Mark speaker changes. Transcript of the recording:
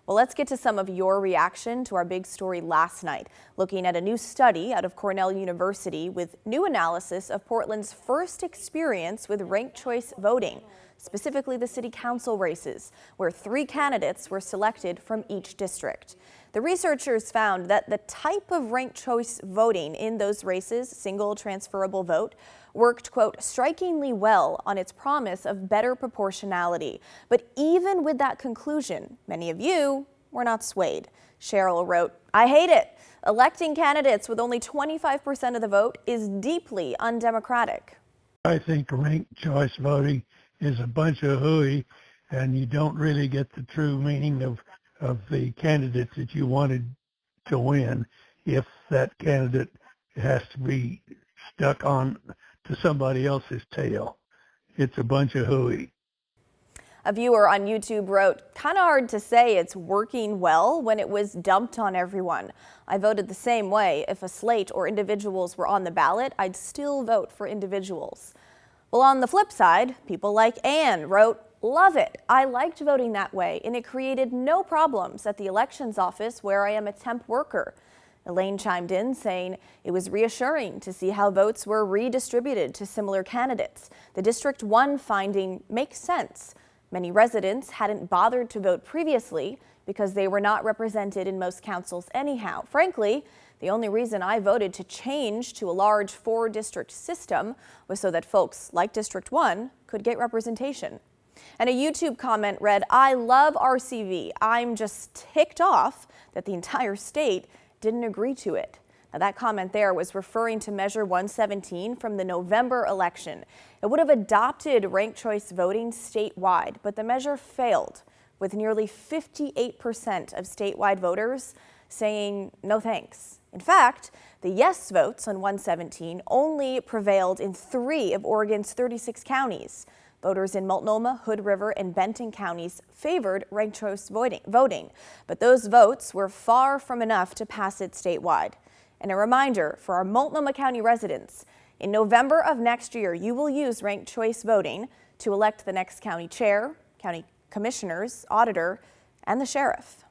Speaker 1: Well, let's get to some of your reaction to our big story last night, looking at a new study out of Cornell University with new analysis of Portland's first experience with ranked choice voting, specifically the city council races, where 3 candidates were selected from each district. The researchers found that the type of ranked choice voting in those races, single transferable vote, worked, quote, strikingly well on its promise of better proportionality. But even with that conclusion, many of you were not swayed. Cheryl wrote, "I hate it. Electing candidates with only 25% of the vote is deeply undemocratic."
Speaker 2: I think ranked choice voting is a bunch of hooey, and you don't really get the true meaning of the candidates that you wanted to win if that candidate has to be stuck on to somebody else's tail. It's a bunch of hooey.
Speaker 1: A viewer on YouTube wrote, "Kind of hard to say it's working well when it was dumped on everyone. I voted the same way. If a slate or individuals were on the ballot, I'd still vote for individuals." Well, on the flip side, people like Anne wrote, "Love it. I liked voting that way, and it created no problems at the elections office where I am a temp worker." Elaine chimed in saying it was reassuring to see how votes were redistributed to similar candidates. The District 1 finding makes sense. Many residents hadn't bothered to vote previously because they were not represented in most councils anyhow. Frankly, the only reason I voted to change to a large 4-district system was so that folks like District 1 could get representation. And a YouTube comment read, "I love RCV. I'm just ticked off that the entire state didn't agree to it." Now, that comment there was referring to Measure 117 from the November election. It would have adopted ranked choice voting statewide, but the measure failed, with nearly 58% of statewide voters saying no thanks. In fact, the yes votes on 117 only prevailed in 3 of Oregon's 36 counties. Voters in Multnomah, Hood River, and Benton counties favored ranked choice voting, but those votes were far from enough to pass it statewide. And a reminder for our Multnomah County residents, in November of next year, you will use ranked choice voting to elect the next county chair, county commissioners, auditor, and the sheriff.